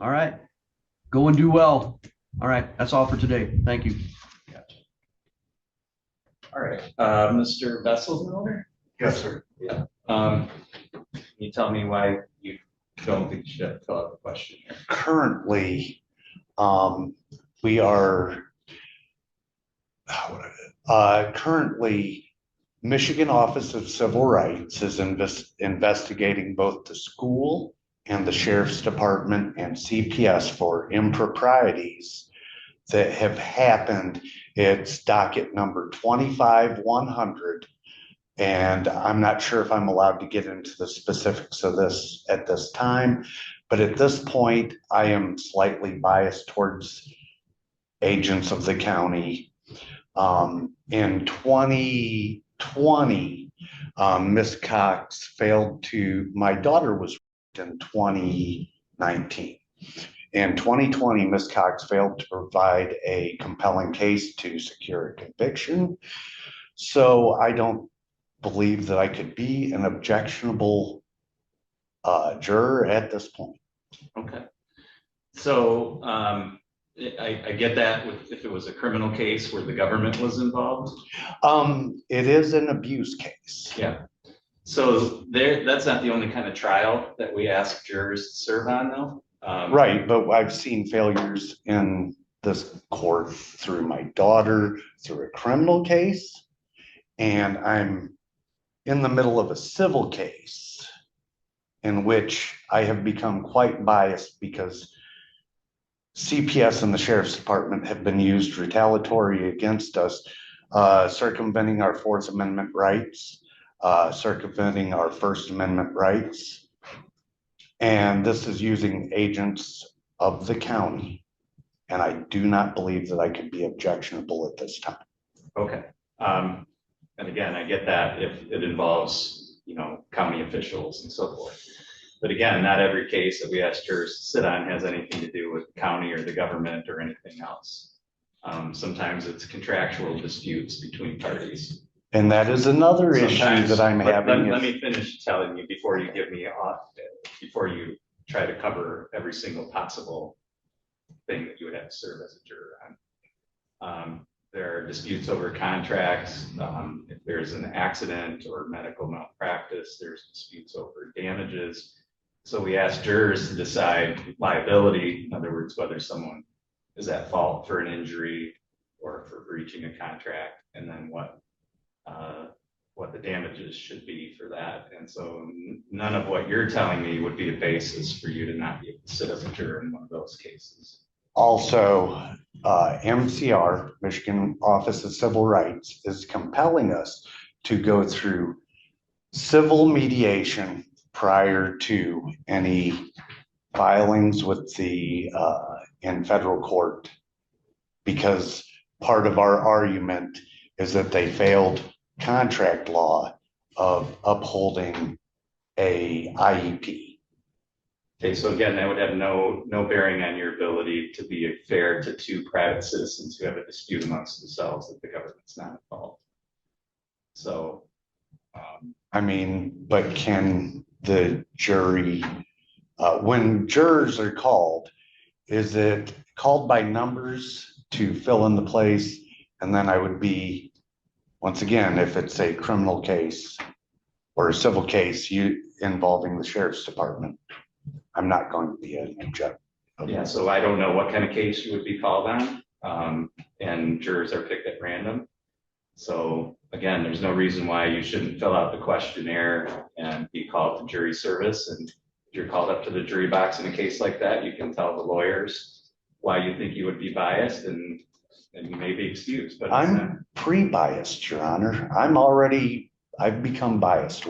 All right. Go and do well. All right. That's all for today. Thank you. All right. Mr. Vessel's in order? Yes, sir. Yeah. Can you tell me why you don't think you should have to fill out the question here? Currently, we are currently Michigan Office of Civil Rights is investigating both the school and the Sheriff's Department and CPS for improprieties that have happened. It's docket number 25100. And I'm not sure if I'm allowed to get into the specifics of this at this time, but at this point, I am slightly biased towards agents of the county. In 2020, Ms. Cox my daughter was in 2019. In 2020, Ms. Cox failed to provide a compelling case to secure a conviction. So I don't believe that I could be an objectionable juror at this point. Okay. So I get that if it was a criminal case where the government was involved. It is an abuse case. Yeah. So that's not the only kind of trial that we ask jurors to serve on, though. Right, but I've seen failures in this court through my daughter, through a criminal case, and I'm in the middle of a civil case. in which I have become quite biased because CPS and the Sheriff's Department have been used retaliatory against us, circumventing our Fourth Amendment rights, circumventing our First Amendment rights. And this is using agents of the county. And I do not believe that I could be objectionable at this time. Okay. And again, I get that if it involves, you know, county officials and so forth. But again, not every case that we ask jurors to sit on has anything to do with the county or the government or anything else. Sometimes it's contractual disputes between parties. And that is another issue that I'm having. Let me finish telling you before you give me off, before you try to cover every single possible thing that you would have to serve as a juror on. There are disputes over contracts. If there's an accident or medical malpractice, there's disputes over damages. So we ask jurors to decide liability, in other words, whether someone is at fault for an injury or for breaching a contract, and then what the damages should be for that. And so none of what you're telling me would be a basis for you to not be able to sit as a juror in one of those cases. Also, MCR, Michigan Office of Civil Rights, is compelling us to go through civil mediation prior to any filings with the in federal court, because part of our argument is that they failed contract law of upholding a IEP. Okay, so again, that would have no bearing on your ability to be fair to two private citizens who have a dispute amongst themselves that the government's not at fault. So, I mean, but can the jury, when jurors are called, is it called by numbers to fill in the place? And then I would be, once again, if it's a criminal case or a civil case involving the Sheriff's Department, I'm not going to be an object. yeah, so I don't know what kind of case you would be called on, and jurors are picked at random. So again, there's no reason why you shouldn't fill out the questionnaire and be called to jury service. And if you're called up to the jury box in a case like that, you can tell the lawyers why you think you would be biased, and you may be excused. But I'm pre-biased, Your Honor. I've become biased.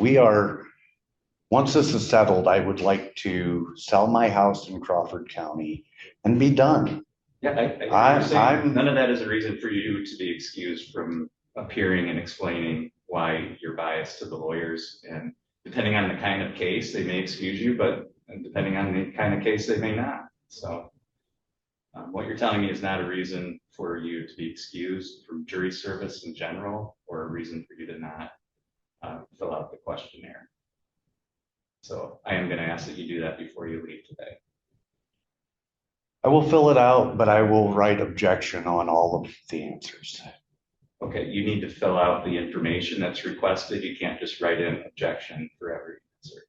Once this is settled, I would like to sell my house in Crawford County and be done. Yeah, none of that is a reason for you to be excused from appearing and explaining why you're biased to the lawyers. And depending on the kind of case, they may excuse you, but depending on the kind of case, they may not. So what you're telling me is not a reason for you to be excused from jury service in general, or a reason for you to not fill out the questionnaire. So I am going to ask that you do that before you leave today. I will fill it out, but I will write objection on all of the answers. Okay, you need to fill out the information that's requested. You can't just write in objection for every answer.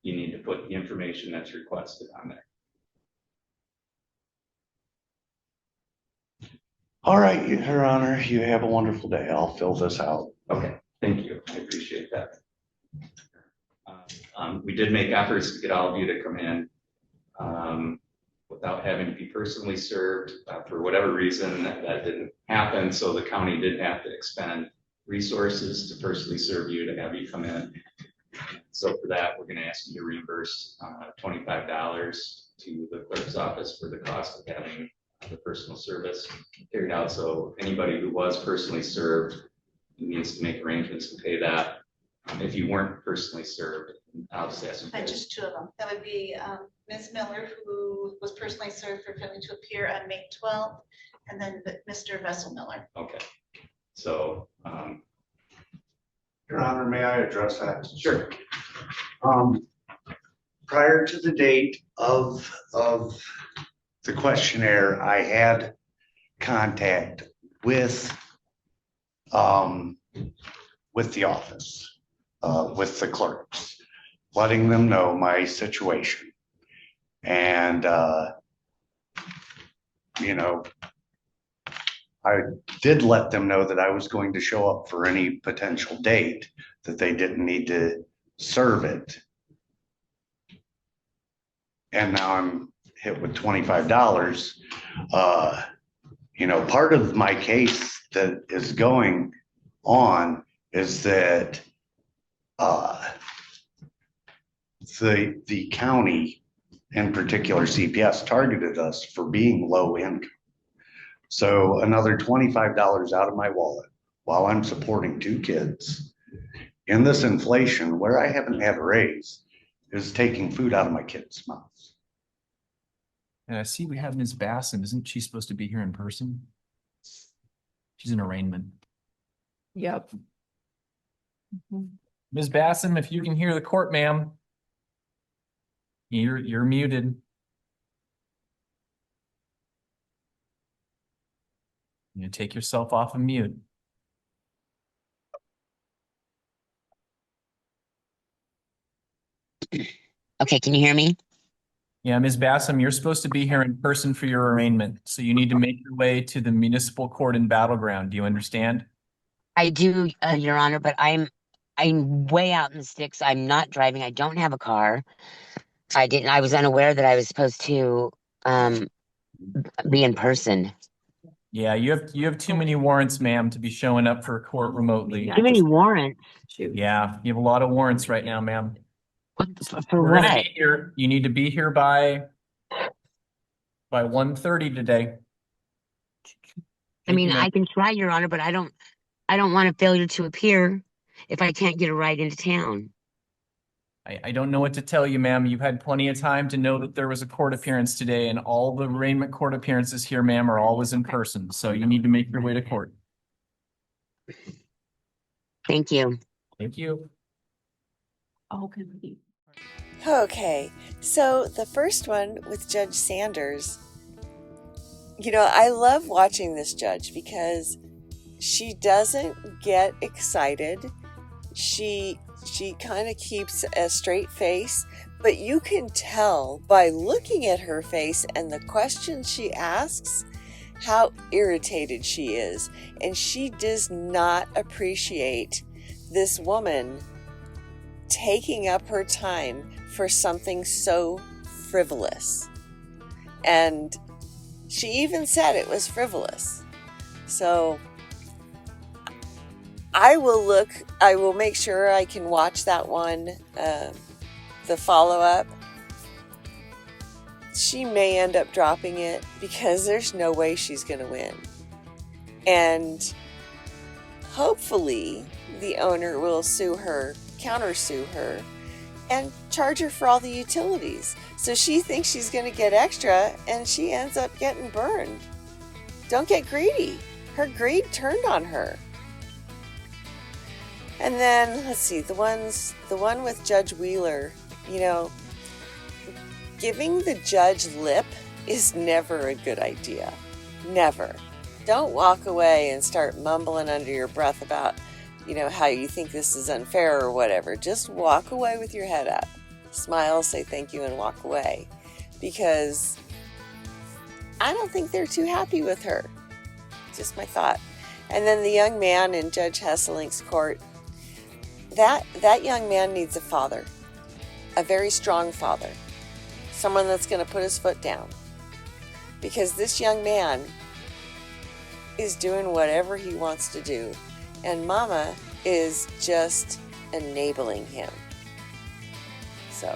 You need to put the information that's requested on there. All right, Your Honor, you have a wonderful day. I'll fill this out. Okay, thank you. I appreciate that. We did make efforts to get all of you to come in without having to be personally served. For whatever reason, that didn't happen. So the county did have to expend resources to personally serve you, to have you come in. So for that, we're going to ask you to reimburse $25 to the clerk's office for the cost of having the personal service carried out. So anybody who was personally served needs to make arrangements to pay that. If you weren't personally served, I'll just ask you. Just two of them. That would be Ms. Miller, who was personally served for failing to appear on May 12th, and then Mr. Vessel Miller. Okay. So, Your Honor, may I address that? Sure. Prior to the date of the questionnaire, I had contact with the office, with the clerks, letting them know my situation. And, you know, I did let them know that I was going to show up for any potential date, that they didn't need to serve it. and now I'm hit with $25. Part of my case that is going on is that the county, in particular CPS, targeted us for being low income. So another $25 out of my wallet while I'm supporting 2 kids in this inflation where I haven't had a raise is taking food out of my kids' mouths. And I see we have Ms. Basson. Isn't she supposed to be here in person? She's in arraignment. Yep. Ms. Basson, if you can hear the court, ma'am. You're muted. You take yourself off of mute. Okay, can you hear me? Yeah, Ms. Bassam, you're supposed to be here in person for your arraignment, so you need to make your way to the municipal court in Battleground. Do you understand? I do, Your Honor, but I'm way out in the sticks. I'm not driving. I don't have a car. I was unaware that I was supposed to be in person. Yeah, you have too many warrants, ma'am, to be showing up for court remotely. Too many warrants? Yeah, you have a lot of warrants right now, ma'am. For We're gonna what? be here. You need to be here by 1:30 today. I mean, I can try, Your Honor, but I don't want a failure to appear if I can't get a ride into town. I don't know what to tell you, ma'am. You've had plenty of time to know that there was a court appearance today, and all the arraignment court appearances here, ma'am, are always in person. So you need to make your way to court. Thank you. Thank you. Okay, so the first one with Judge Sanders, I love watching this judge because she doesn't get excited. She kind of keeps a straight face, but you can tell by looking at her face and the questions she asks how irritated she is. And she does not appreciate this woman taking up her time for something so frivolous. And she even said it was frivolous. So I will make sure I can watch that one, the follow-up. She may end up dropping it because there's no way she's going to win. And hopefully the owner will countersue her, and charge her for all the utilities. So she thinks she's going to get extra, and she ends up getting burned. Don't get greedy. Her greed turned on her. And then, let's see, the one with Judge Wheeler, giving the judge lip is never a good idea. Never. Don't walk away and start mumbling under your breath about, how you think this is unfair or whatever. Just walk away with your head up. Smile, say thank you, and walk away. Because I don't think they're too happy with her. Just my thought. And then the young man in Judge Hesselink's court, that young man needs a father. A very strong father. Someone that's going to put his foot down. Because this young man is doing whatever he wants to do. And Mama is just enabling him. So,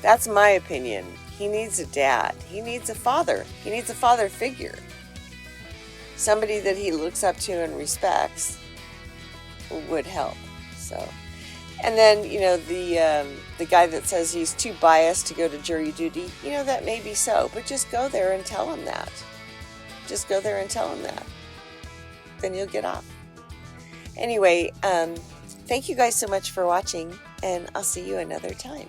that's my opinion. He needs a dad. He needs a father. He needs a father figure. Somebody that he looks up to and respects would help. So, and then, the guy that says he's too biased to go to jury duty, that may be so, but just go there and tell him that. Just go there and tell him that. Then you'll get off. Anyway, thank you guys so much for watching, and I'll see you another time.